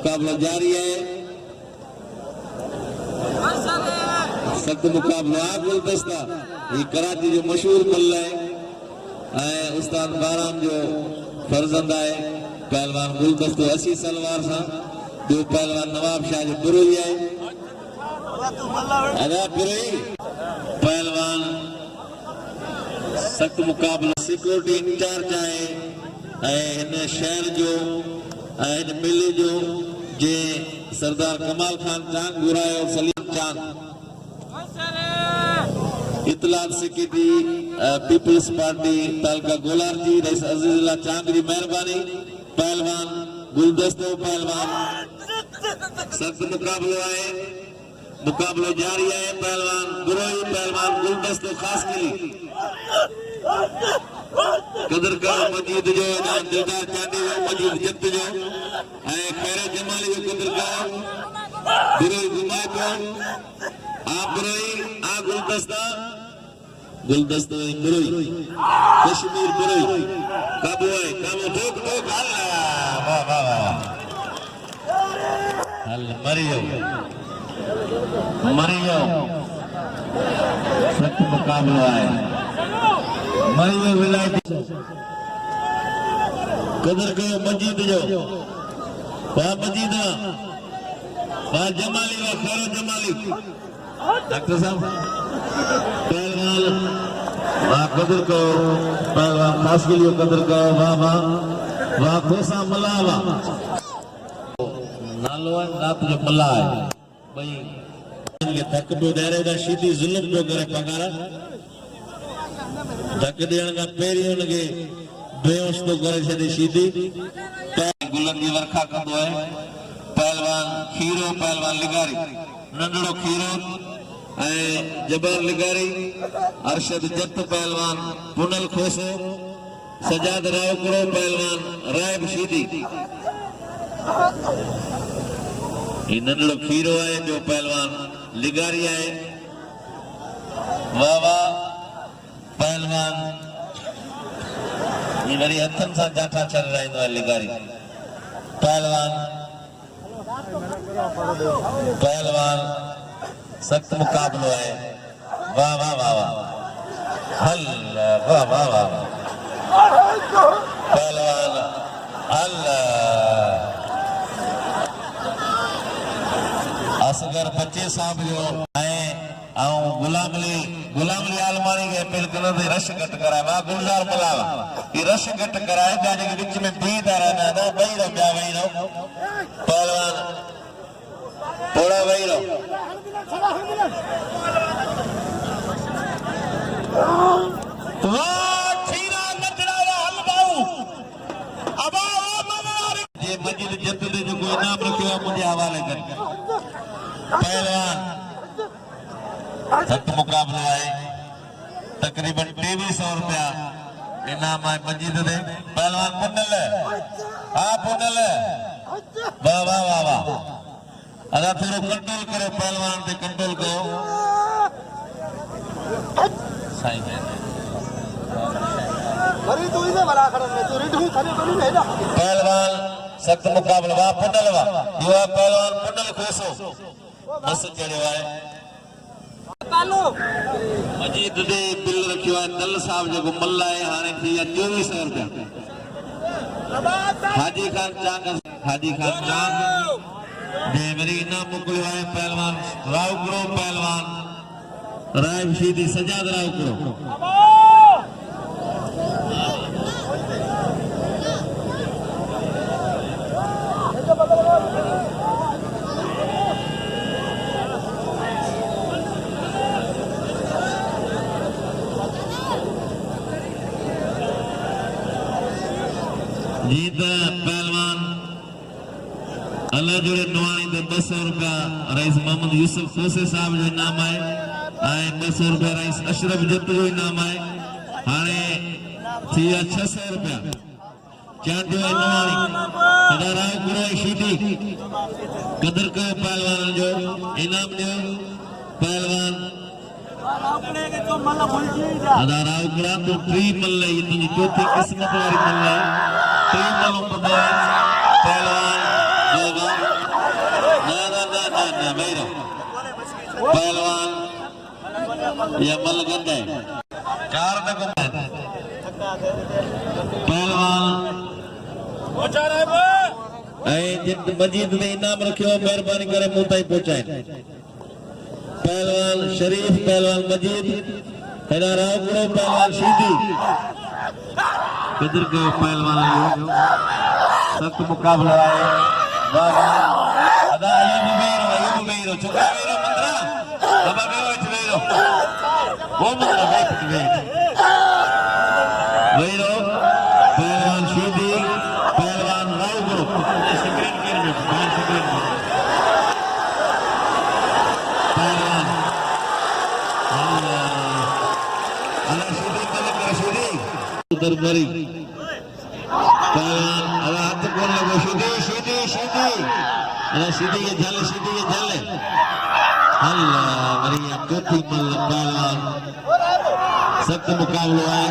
मुकाबला जारी है। सख्त मुकाबला गुलदस्ता ये कराची जो मशहूर मल्ला है उस्ताद बाराम जो फर्जंद है पहलवान गुलदस्तो असी सलवार सा दो पहलवान नवाब शाह जो बुरुई है अदा बुरुई पहलवान सख्त मुकाबला सिक्योरिटी इंचार्ज है इन शहर जो इन मिले जो जे सरदार कमाल खान चांद गुराए और सलीम चांद इतलात सिक्योरिटी पीपल्स पार्टी तालका गोलार जी रईस अजीजुल्लाह चांद की मेहरबानी पहलवान गुलदस्तो पहलवान सख्त मुकाबलो है मुकाबलो जारी है पहलवान गुरोई पहलवान गुलदस्तो खास के लिए कदर का मजीद जो ना दिलदार चांदी जो मजीद जत जो खैर जमाली जो कदर का गुरोई घुमाए को आप गुरोई आ गुलदस्ता गुरोई कश्मीर गुरोई काबू है काबू ठोक ठोक अल्लाह वाह वाह वाह अल्लाह मरियो सख्त मुकाबला है मरियो विलायती कदर कयो मजीद जो वाह मजीद वाह जमाली वाह खैरो जमाली डॉक्टर साहब पहलवान वाह कदर कयो पहलवान खास के लिए कदर कयो वाह वाह वाह खोसा मल्ला वाह नालो है नात जो मल्ला है भाई इनके धक पे दायरे दा सीधी जुल्म जो करे पगारा धक देण का पेरी उनके बेहोश तो करे छे सीधी गुलन की वर्खा कंदो है पहलवान खीरो पहलवान लिगारी नंढड़ो खीरो जबर लिगारी अरशद जत पहलवान पुनल खोसो सजाद रावकड़ो पहलवान रायब सीधी ये नंढड़ो खीरो है जो पहलवान लिगारी है वाह वाह पहलवान ये वरी हथन सा जाठा चल रहा है लिगारी पहलवान सख्त मुकाबलो है वाह वाह वाह वाह अल्लाह वाह वाह वाह पहलवान अल्लाह असगर बच्चे साहब जो आए आऊं गुलामली आलमारी के अपील करो तो रश घट कराए वाह गुलजार बुलावा ये रश घट कराए जाने के बीच में बीत आ रहा ना वही रहो क्या वही रहो पहलवान थोड़ा वही रहो वाह खीरा नचड़ा हलवाऊ अब ये मस्जिद जत दे जो कोई नाम रखियो मुझे हवाले कर पहलवान सख्त मुकाबला है तकरीबन 2300 रुपया इनाम है मस्जिद दे पहलवान पुनल हाँ पुनल वाह वाह वाह वाह अगर थोड़ा कंट्रोल करो पहलवान से कंट्रोल करो सही है पहलवान सख्त मुकाबला वाह पुनल वाह युवा पहलवान पुनल खोसो मस्त चढ़ियो है मजीद दे बिल रखियो है दल साहब जो मल्ला है हाने थी 2400 रुपया हाजी खान चांद दे मेरी इनाम मुकलियो है पहलवान रावकड़ो पहलवान रायब सीधी सजाद रावकड़ो जीत पहलवान अल्लाह जोड़े नवानी दे 200 रुपया रईस मोहम्मद यूसुफ खोसे साहब जो इनाम आए 200 रुपया रईस अशरफ जत जो इनाम आए हाने थी 600 रुपया चांद जो नवानी सदाराव कुराई शीदी कदर को पहलवान जो इनाम जो पहलवान अदाराव कुरा तो ट्री मल्ले ये तुझी चौथी किस्मत वाली मल्ले ट्री मल्लों पहलवान पहलवान या मलगंड है कारण को पहलवान जित मजीद ने इनाम रखियो मेहरबानी करे मुंह ताईं पहुंचाए पहलवान शरीफ पहलवान मजीद हेना रावगुड़ो पहलवान सीधी किधर गए पहलवान सख्त मुकाबला है अदा अयूब बेरो छोकरा बेरो मंत्रा बाबा बेरो वो मंत्रा बेरो पहलवान सीधी पहलवान रावगुड़ो सेकंड के में पहलवान अल्लाह सीधी कलक सीधी उधर मरी पहलवान अल्लाह हाथ कौन लगो सीधी अल्लाह सीधी के जल अल्लाह मरिया कोठी मल पहलवान सख्त मुकाबला है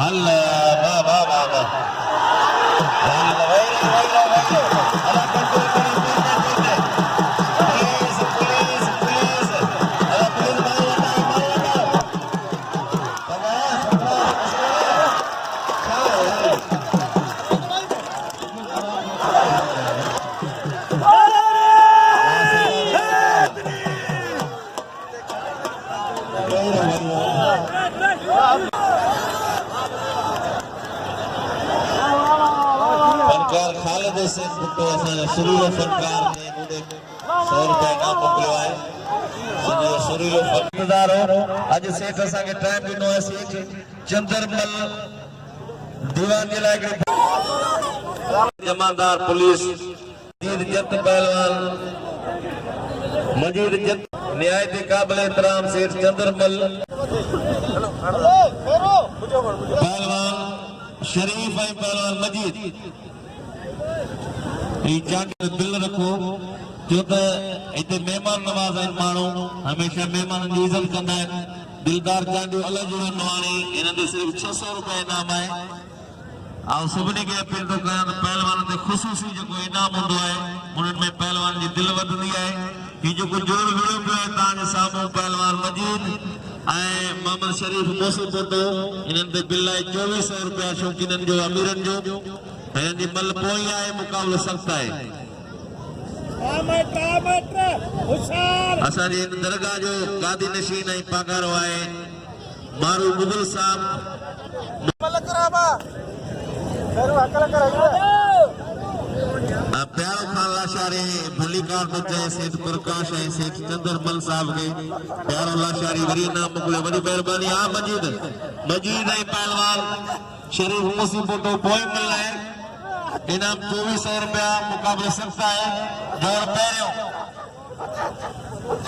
अल्लाह वाह वाह वाह वाह खालिद हुसैन भुट्टो असांजा सुरीलो फनकार ने मुंडे 100 रुपया इनाम मोकिलियो आहे सॼो सुरीलो फनकार हो अॼु सेठ असांखे टाइम ॾिनो आहे सेठ चंद्रमल दीवान जे लाइ जमादार पुलिस मजीद जत पहलवान मजीद जत निहायत काबिल एहतराम सेठ चंद्रमल पहलवान शरीफ है पहलवान मजीद दिल रखो जो तो इतने मेहमान नवाज है मानू हमेशा मेहमान की इज्जत कंदा है दिलदार चांडियो अलग जुड़ो नवानी इन्हें सिर्फ 600 रुपया इनाम है और सभी के अपील तो कयां पहलवान ते खुसूसी जो इनाम होंदो है उन्हनि में पहलवान जी दिल वधंदी है ये जो जोड़ विड़ो पियो है तां सामू पहलवान मजीद मोहम्मद शरीफ मोसी पोतो इन्हनि ते बिल है 2400 रुपया शौकीनन जो अमीरन जो जी मल पोई आए मुकाबलो सख्त है असा जी दरगाह जो गादी नशीन है पगारो है मारू मुगल साहब प्यारो खान लाशारी भलीकार बच्चे सेठ प्रकाश है सेठ चंद्रमल साहब के प्यारो लाशारी वरी नाम मोकिलियो वरी मेहरबानी आ मजीद है पहलवान शरीफ मुसी फोटो पोई मिल है इनाम 2400 रुपया मुकाबले सकता है जोड़ पैरों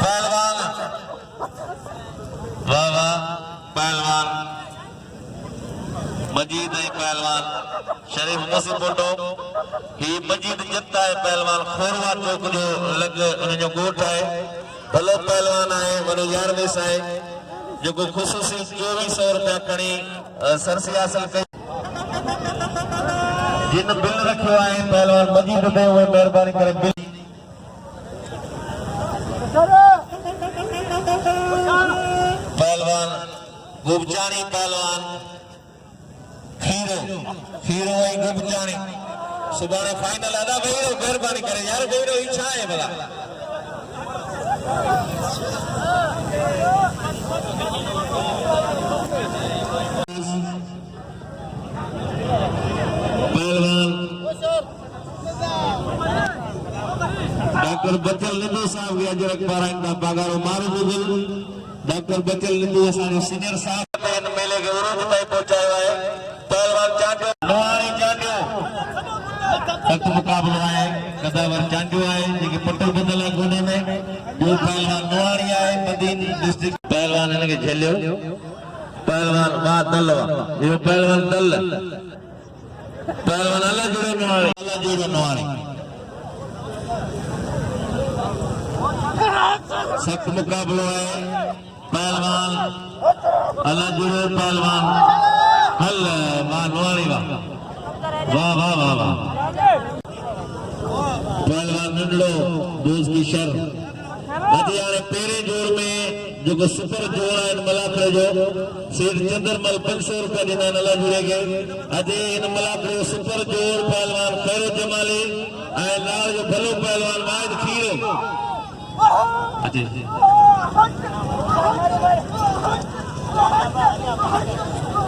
पहलवान वाह वाह पहलवान मजीद है पहलवान शरीफ मुसी फोटो ही मजीद जत्ता है पहलवान खोरवा चौक जो लग उन जो गोठ है भलो पहलवान है वनो यारवेस है जो खुसूसी 2400 रुपया खणी सरसी हासिल कई जिन बिल रखियो है पहलवान मजीद दे हुए मेहरबानी करे बिल पहलवान गुबजानी पहलवान खीरो है गुबजानी सुबह फाइनल आदा भैरो मेहरबानी करे यार भैरो इच्छा है भला डॉक्टर बचल निंदू साहब के अजर अखबार का पगारो मारू मुगल डॉक्टर बचल निंदू असांजो सीनियर साहब इन मेले के उरूज ताईं पहुंचायो है पहलवान चांडियो नवाणी चांडियो तक मुकाबलो है कदावर चांडियो है जेके पटल बदल है गोने में जो पहलवान नवाणी है मदीनी डिस्ट्रिक्ट पहलवान इनके झेलियो पहलवान वा दलवा ये पहलवान दल पहलवान अल्लाह जुड़ो नवाणी सख्त मुकाबलो है पहलवान अल्लाह जुड़ो पहलवान हल मानवाणी वाह वाह वाह वाह वाह पहलवान नंडलो दोस्त की शर अॼु हाणे पहिरें जोर में जेको सुपर जोर आहे मलाखड़े जो सेठ चंद्रमल 500 रुपया ॾिना नला जुड़े खे। अॼु इन मलाखड़े जो सुपर जोर पहलवान खैरो जमाली ऐं लाल जो भलो पहलवान वाहिद खीरो।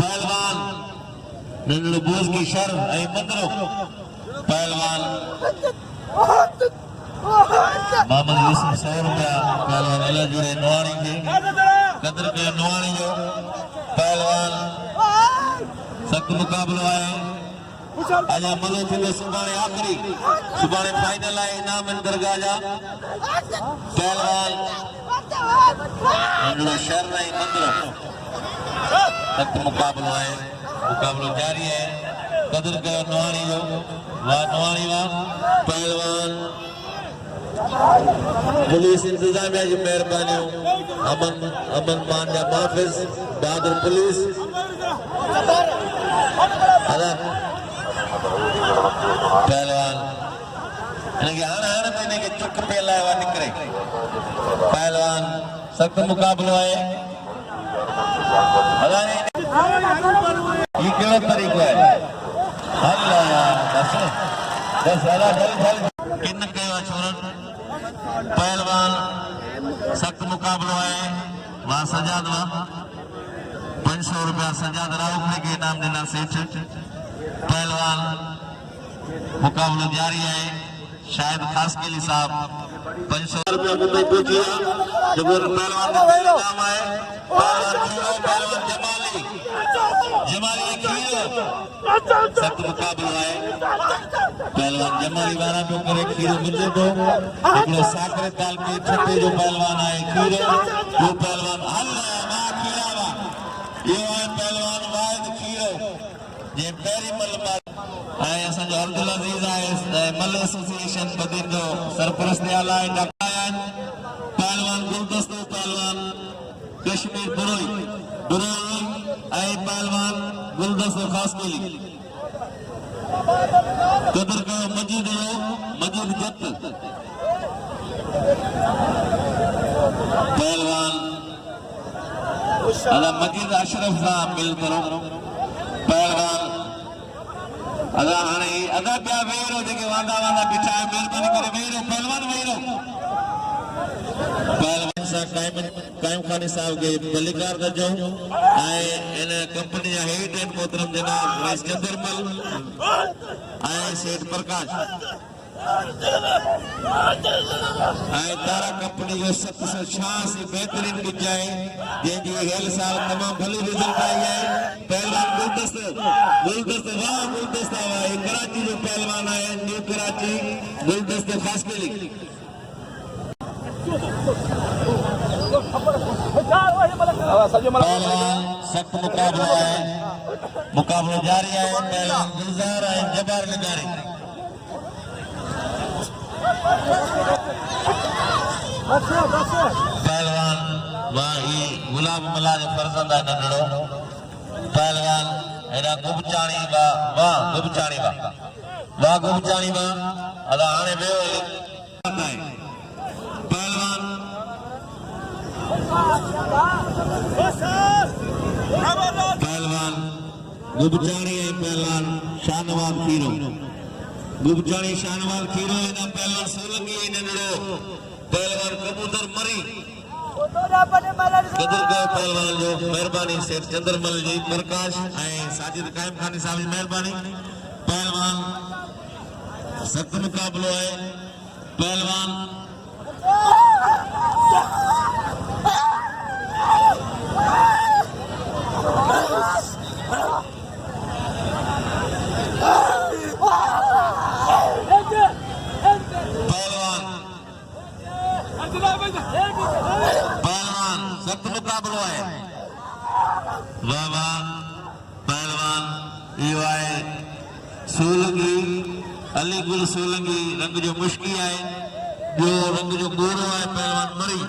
पहलवान नंढड़ो बोझ की शर ऐं मंदरो पहलवान मोहम्मद यूसुफ 100 रुपया पहलवान अला जुड़े नवाणी खे कदर कयो नवाणी जो पहलवान सख्त मुकाबलो आहे। अजा मलो थींदो सुभाणे आख़िरी सुभाणे फाइनल आहे इनाम दरगाह जा पहलवान नंढड़ो शर ऐं मंदरो सख्त मुकाबलो आहे मुकाबलो जारी है कदर कयो नवाणी जो वाह नवाणी वाह पहलवान पुलिस इंतजामिया जी मेहरबानियों अमन मान जा मुहाफ़िज़ बहादुर पुलिस पहलवान इनके हाणे तो इनके चुक पे लाए निकरे पहलवान सख्त मुकाबलो है ये केड़ो तरीको है अल्लाह यार बस अला जल किन कयो छोरन पहलवान सख्त मुकाबलो है वाह सजाद वाह 500 रुपया सजाद रावखड़े के इनाम देना सेठ पहलवान मुकाबलो जारी है शायद खास के लिए साहब 500 रुपया मुंबई पहुंची जब पहलवान का नाम है पहलवान जमाली खीरो सख्त मुकाबलो है पहलवान जमाली वाला पे करे खीरो मिले तो एकड़ो साकरे ताल पे छटे जो पहलवान है खीरो जो पहलवान अल्लाह मा खीरावा ये है पहलवान वाहिद खीरो ये पेरी मल आए असन जो अब्दुल अजीज है मल एसोसिएशन बदिन जो सरपरस्त आला है पहलवान गुलदस्तो पहलवान कश्मीर बुरोई आई पहलवान गुलदस्तो खास मिली कदर का मजीद जत पहलवान अला मजीद अशरफ सा मिल करो पहलवान अदा हाणे अदा पिया वेरो जेके वांदा बिछाए मेहरबानी करे वेरो पहलवान वेरो पहलवान सा कायम खानी साहब के मलिकार दजो आए इन कंपनी जा हेड एंड मोहतरम जनाब वाइस चंद्रमल आए सेठ प्रकाश आए तारा कंपनी जो 786 बेहतरीन बिजाए जंहिंजी हेल साल तमाम भली रिजल्ट आई है पहलवान गुलदस्त वाह गुलदस्ता वाह कराची जो पहलवान आए न्यू कराची गुलदस्त खास मिली पहलवान सख्त मुकाबला है मुकाबला जारी है पहलवान गुलजार है जबार निगारी पहलवान वाही गुलाब मलाज फरजंद है नंढड़ो पहलवान एरा गुबचाणी वाह गुबचाणी वाह गुबचाणी वाह अदा हाणे वेयो पहलवान पहलवान गुबचाणी है पहलवान शानवाल खीरो गुबचाणी शानवाल खीरो इना पहलवान सोलंगी नंढड़ो पहलवान कबूतर मरी कदर का पहलवान जो मेहरबानी सेठ चंद्रमल जी प्रकाश ऐं साजिद कायम खानी साहब जी मेहरबानी पहलवान सख्त मुकाबलो है पहलवान पहलवान सख्त मुकाबलो है वाह वाह पहलवान यो है सोलंगी अली गुल सोलंगी रंग जो मुश्की है जो रंग जो गोरो है पहलवान मरी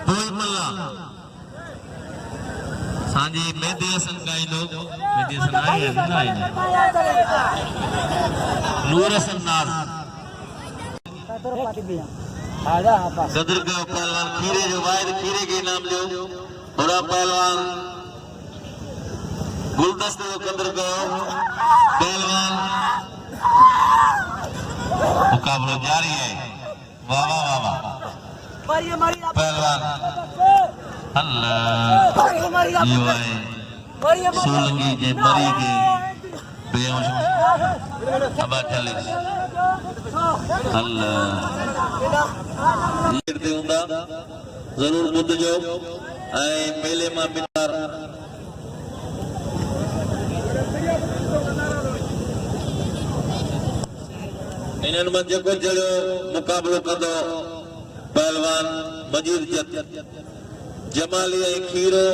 कोई मल्ला सांजी मेहदी हसन गाइंदो मेहदी हसन आई है ना आई नूर हसन नाज कदर कयो पहलवान खीरे जो वाहिद खीरे के इनाम जो थोड़ा पहलवान गुलदस्ते जो कदर कयो पहलवान मुकाबलो जारी है। वाह वाह वाह वाह पहलवान अल्लाह ये वाहे सोलंगी जे मरी के बेहोश अब चले अल्लाह दे हुंदा जरूर ॿुध जो ऐं मेले मां ॿीहर इन्हनि मां जेको जहिड़ो मुक़ाबलो कंदो पहलवान मजीद जत जमाली ऐं खीरो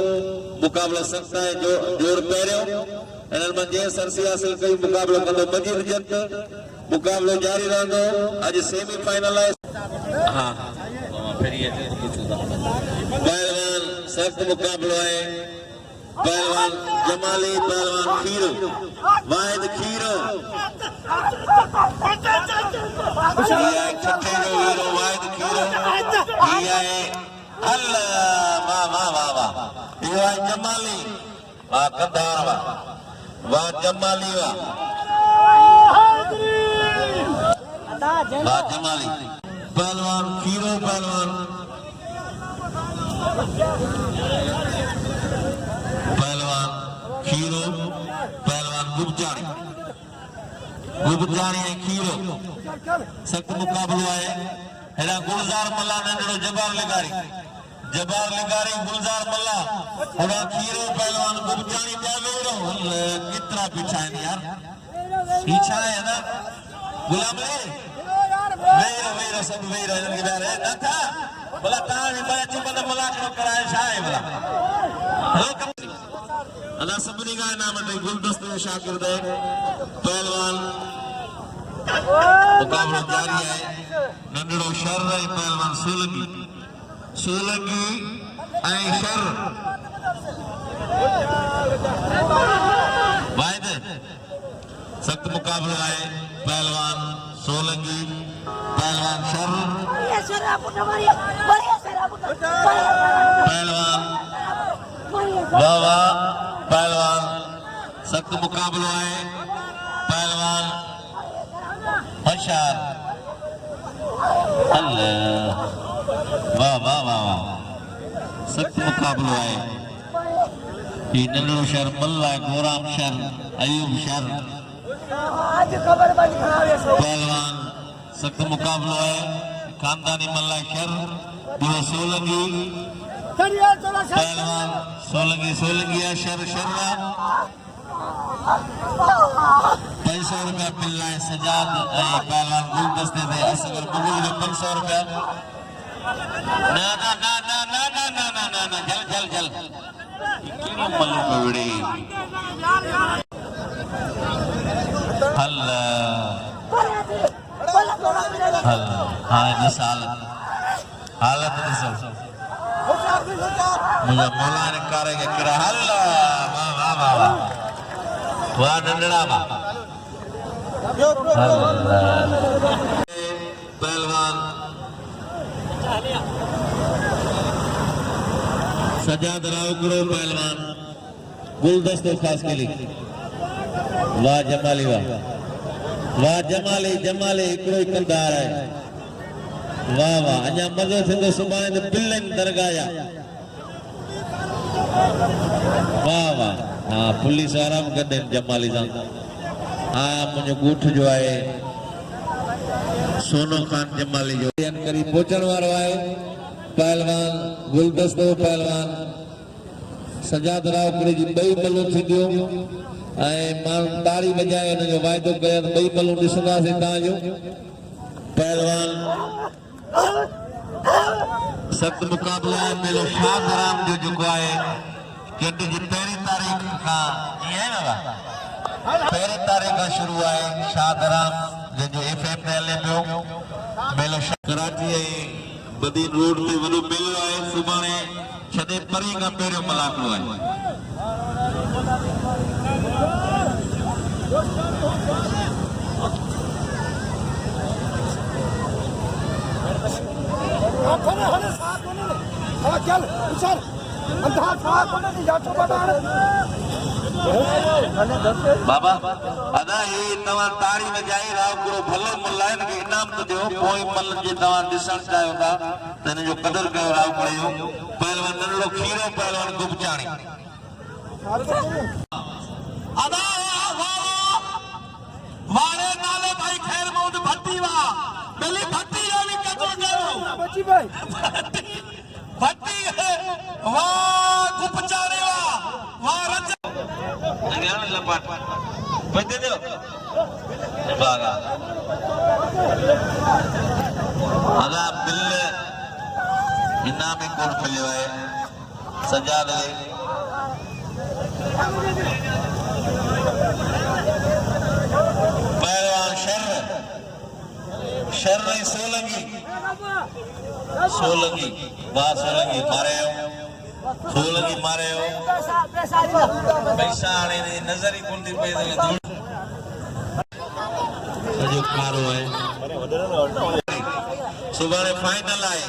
मुक़ाबलो सख्त आहे जोर पहिरियों इन्हनि मां जंहिं सरसी हासिल कई मुक़ाबलो कंदो मजीद जत मुक़ाबलो जारी रहंदो। अॼु सेमीफाइनल आहे। हा पहलवान सख्त मुक़ाबलो आहे। पहलवान जमाली पहलवान खीरो वाहिद खीरो छठे जो हीरो वाहिद खीरो अल्लाह वाह वाह वाह वाह इहो आहे जमाली वाह कंधार वाह वाह जमाली वाह वाह जमाली पहलवान खीरो पहलवान खीरो पहलवान गुबजारी ऐं खीरो सख्त मुक़ाबलो आहे। हेॾा गुलज़ार मल्ला नंढड़ो जबार लिगारी गुलज़ार मल्ला होॾा खीरो पहलवान गुबजारी पिया वेड़ो केतिरा पीछा आहिनि यार पीछा आहे ना गुलाम वेरो सभु वेही रहियो हिननि खे ॿाहिरि नथा भला तव्हां बि भले चुप त मुलाक़ात कराए छा आहे भला अल्लाह सभिनी खां इनाम ॾे गुलदस्ते जो शागिर्द पहलवान मुक़ाबलो जारी आहे। नंढड़ो शर ऐं पहलवान सोलंगी ऐं शर वाहिद सख्त मुक़ाबलो आहे। पहलवान सोलंगी पहलवान शर पहलवान वाह वाह पहलवान सख्त मुक़ाबलो आहे। पहलवान होशियार अल्लाह वाह वाह वाह वाह सख्त मुक़ाबलो आहे। ये नंढड़ो शहर मल्ला आहे गोराम शहर अयूब शहर पहलवान सख्त मुक़ाबलो आहे। खानदानी मल्ला शहर ॿियो सोलंगी पहलवान सोलंगी है शर 500 रुपया मिल रहा है सजाद पहलवान गुलदस्ते दे असगर मुगल जो 500 रुपया ना ना ना ना ना ना ना ना ना ना जल जल जल किनो मल्लू पे विड़े अल्लाह हाँ मिसाल हालत ॾिसो मुझे मौला ने करे के किरा अल्लाह वाह वाह वाह वाह वाह नंढड़ा वाह पहलवान सजाद रावकड़ो पहलवान गुलदस्ते खास के लिए वाह जमाली जमाली हिकिड़ो ई कंदार आहे। वाह वाह अञा मज़ो थींदो सुभाणे त बिल्लनि दरगाह वाह वाह हाँ पुलिस आराम कंदा आहिनि जमाली सां। हाँ मुंहिंजो ॻोठ जो आहे सोनो खान जमाली जो करी पहुचण वारो आहे। पहलवान गुलदस्तो पहलवान सजाद रावकड़े जी ॿई बलूं थींदियूं ऐं माण्हू ताड़ी वॼाए हुनजो वाइदो कयो त ॿई बलूं ॾिसंदासीं तव्हांजो। पहलवान सख्त मुक़ाबलो आहे। मेलो शाहदराम जो जेको आहे चंड जी पहिरीं तारीख़ खां ईअं आहे न पहिरीं तारीख़ खां शुरू आहे शाहदराम जंहिंजो FM ते हले पियो मेलो कराची ऐं बदीन रोड ते वॾो मेलो आहे। सुभाणे छॾे परी खां पहिरियों मलाकड़ो आहे। बाबा अदा ये तवा ताड़ी में जाई राव गुरु भलो मुल्लाइन के इनाम तो दियो कोई मल जे तवा दिसण चायो था तने जो कदर कयो राव कयो पहलवान नंढड़ो खीरो पहलवान गुपचाणी अदा वाले नाले भाई खैर मौत भट्टी वा पहली भट्टी वाली कदर करो बच्ची भाई भट्टी वाह गुपचाणी वाह रज अज्ञान लपट बंदे दो बागा अदा बिल इनाम कोड मिलियो है सजाद है पहलवान शर सोलंगी वाह सोलंगी मारे हो सोलंगी मारे हो पैसा आने ने नजर ही कोन थी पे सजो कारो है सुबह फाइनल आए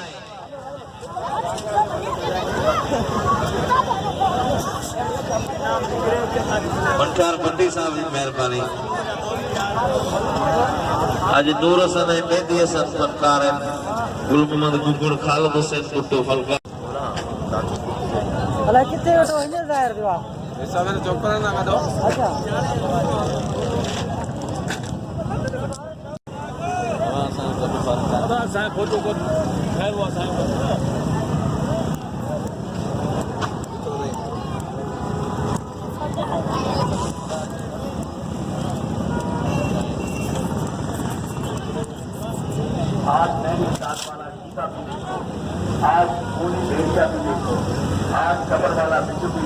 पंचार बंडी साहब की मेहरबानी आज नूर हसन है मेहदी हसन फनकार है गुल मोहम्मद गुगुड़ खालिद हुसैन कुट्टू फलका अला कितने वटो हिने जाहिर दिवा ऐसा मैंने चौपर ना का दो अच्छा हां साहब फोटो को है वो साहब आज मैंने साथ वाला गीता भी आज पूरी भेड़िया भी देखो आज कबर वाला बिजू भी